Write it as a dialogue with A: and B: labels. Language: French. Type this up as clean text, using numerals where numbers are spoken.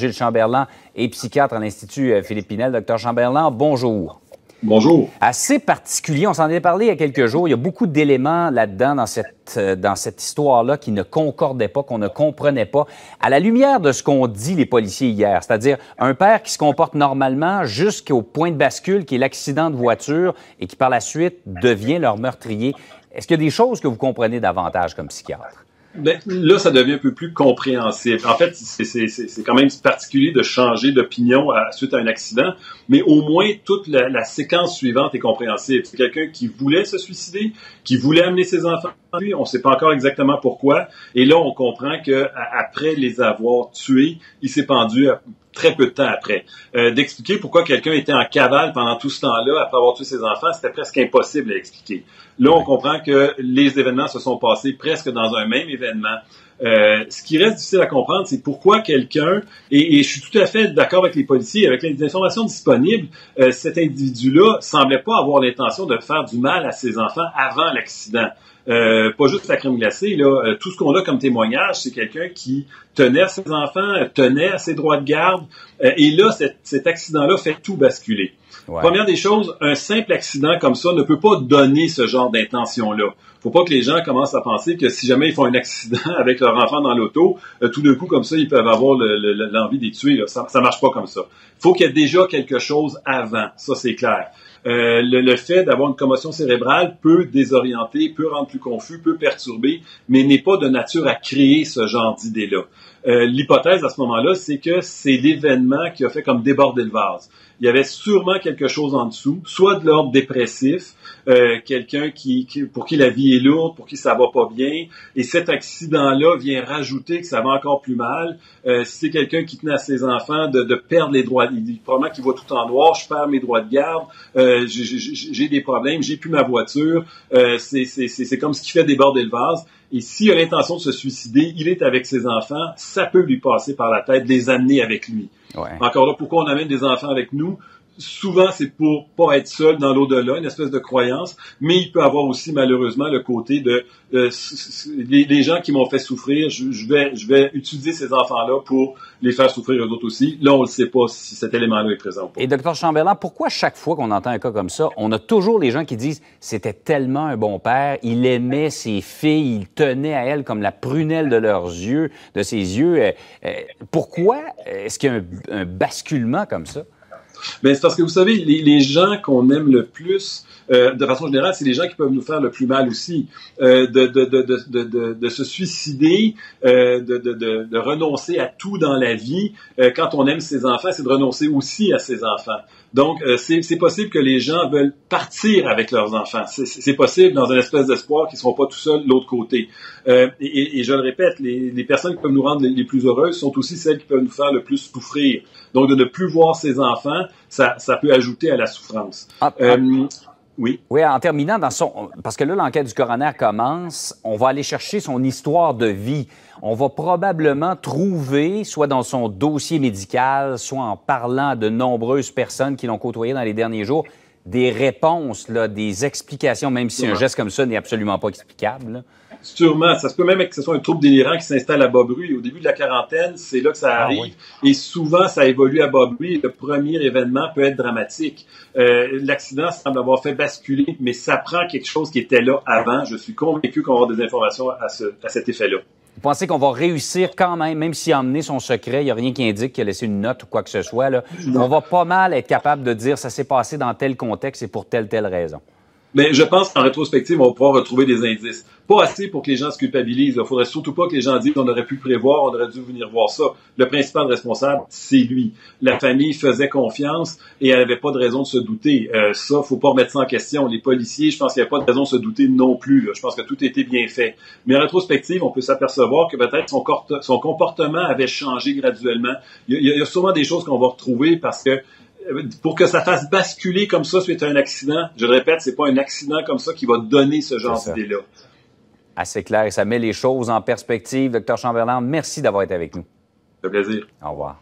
A: Gilles Chamberlain est psychiatre à l'Institut Philippe Pinel. Docteur Chamberlain, bonjour.
B: Bonjour.
A: Assez particulier, on s'en est parlé il y a quelques jours. Il y a beaucoup d'éléments là-dedans, dans cette histoire-là, qui ne concordaient pas, qu'on ne comprenait pas. À la lumière de ce qu'ont dit les policiers hier, c'est-à-dire un père qui se comporte normalement jusqu'au point de bascule, qui est l'accident de voiture, et qui par la suite devient leur meurtrier. Est-ce qu'il y a des choses que vous comprenez davantage comme psychiatre?
B: Ben, là, ça devient un peu plus compréhensible. En fait, c'est quand même particulier de changer d'opinion suite à un accident, mais au moins toute la séquence suivante est compréhensible. C'est quelqu'un qui voulait se suicider, qui voulait amener ses enfants à lui, on ne sait pas encore exactement pourquoi, et là, on comprend que après les avoir tués, il s'est pendu très peu de temps après. D'expliquer pourquoi quelqu'un était en cavale pendant tout ce temps-là, après avoir tué ses enfants, c'était presque impossible à expliquer. Là, on comprend que les événements se sont passés presque dans un même événement. Ce qui reste difficile à comprendre, c'est pourquoi quelqu'un, et je suis tout à fait d'accord avec les policiers, avec les informations disponibles, cet individu-là semblait pas avoir l'intention de faire du mal à ses enfants avant l'accident. Pas juste la crème glacée, là. Tout ce qu'on a comme témoignage, c'est quelqu'un qui tenait à ses enfants, tenait à ses droits de garde, et là, cet accident-là fait tout basculer. Ouais. Première des choses, un simple accident comme ça ne peut pas donner ce genre d'intention-là. Faut pas que les gens commencent à penser que si jamais ils font un accident avec leur enfant dans l'auto, tout d'un coup, comme ça, ils peuvent avoir l'envie de les tuer. Là. Ça marche pas comme ça. Faut qu'il y ait déjà quelque chose avant. Ça, c'est clair. Le fait d'avoir une commotion cérébrale peut désorienter, peut rendre plus confus, peut perturber, mais n'est pas de nature à créer ce genre d'idée-là. L'hypothèse à ce moment-là, c'est que c'est l'événement qui a fait comme déborder le vase. Il y avait sûrement quelque chose en dessous, soit de l'ordre dépressif, quelqu'un pour qui la vie est lourde, pour qui ça va pas bien, et cet accident-là vient rajouter que ça va encore plus mal. Si c'est quelqu'un qui tenait à ses enfants de perdre les droits, il dit probablement qu'il voit tout en noir, je perds mes droits de garde, j'ai des problèmes, j'ai plus ma voiture, c'est comme ce qui fait déborder le vase. Et s'il a l'intention de se suicider, il est avec ses enfants, ça peut lui passer par la tête de les amener avec lui. Ouais. Encore là, pourquoi on amène des enfants avec nous? Souvent, c'est pour pas être seul dans l'au-delà, une espèce de croyance, mais il peut avoir aussi malheureusement le côté de les gens qui m'ont fait souffrir, je vais utiliser ces enfants-là pour les faire souffrir eux autres aussi. Là, on ne sait pas si cet élément-là est présent ou pas.
A: Et Dr Chamberlain, pourquoi chaque fois qu'on entend un cas comme ça, on a toujours les gens qui disent « c'était tellement un bon père, il aimait ses filles, il tenait à elles comme la prunelle de leurs yeux, de ses yeux ». Pourquoi est-ce qu'il y a un basculement comme ça?
B: Ben, c'est parce que vous savez, les gens qu'on aime le plus, de façon générale, c'est les gens qui peuvent nous faire le plus mal aussi. De se suicider, de renoncer à tout dans la vie, quand on aime ses enfants, c'est de renoncer aussi à ses enfants. Donc, c'est possible que les gens veulent partir avec leurs enfants. C'est possible dans une espèce d'espoir qu'ils ne seront pas tout seuls de l'autre côté. Et je le répète, les personnes qui peuvent nous rendre les plus heureuses sont aussi celles qui peuvent nous faire le plus souffrir. Donc, de ne plus voir ses enfants, ça peut ajouter à la souffrance. Oui.
A: Oui, en terminant, parce que là, l'enquête du coroner commence, on va aller chercher son histoire de vie. On va probablement trouver, soit dans son dossier médical, soit en parlant de nombreuses personnes qui l'ont côtoyé dans les derniers jours, des réponses, là, des explications, même si un geste comme ça n'est absolument pas explicable. Là.
B: Sûrement. Ça se peut même que ce soit un trouble délirant qui s'installe à bas bruit. Au début de la quarantaine, c'est là que ça arrive. Oui. Et souvent, ça évolue à bas bruit. Le premier événement peut être dramatique. L'accident semble avoir fait basculer, mais ça prend quelque chose qui était là avant. Je suis convaincu qu'on va avoir des informations à cet effet-là.
A: Vous pensez qu'on va réussir quand même s'il a emmené son secret, il n'y a rien qui indique qu'il a laissé une note ou quoi que ce soit, là, on va pas mal être capable de dire ça s'est passé dans tel contexte et pour telle raison.
B: Mais je pense qu'en rétrospective, on va pouvoir retrouver des indices. Pas assez pour que les gens se culpabilisent. Il faudrait surtout pas que les gens disent qu'on aurait pu prévoir, on aurait dû venir voir ça. Le principal responsable, c'est lui. La famille faisait confiance et elle n'avait pas de raison de se douter. Ça, faut pas remettre ça en question. Les policiers, je pense qu'il n'y a pas de raison de se douter non plus. Là. Je pense que tout a été bien fait. Mais en rétrospective, on peut s'apercevoir que peut-être son comportement avait changé graduellement. Il y a sûrement des choses qu'on va retrouver parce que pour que ça fasse basculer comme ça suite à un accident, je le répète, c'est pas un accident comme ça qui va donner ce genre d'idée-là.
A: Assez clair et ça met les choses en perspective. Dr Chamberlain, merci d'avoir été avec nous.
B: Ça fait plaisir.
A: Au revoir.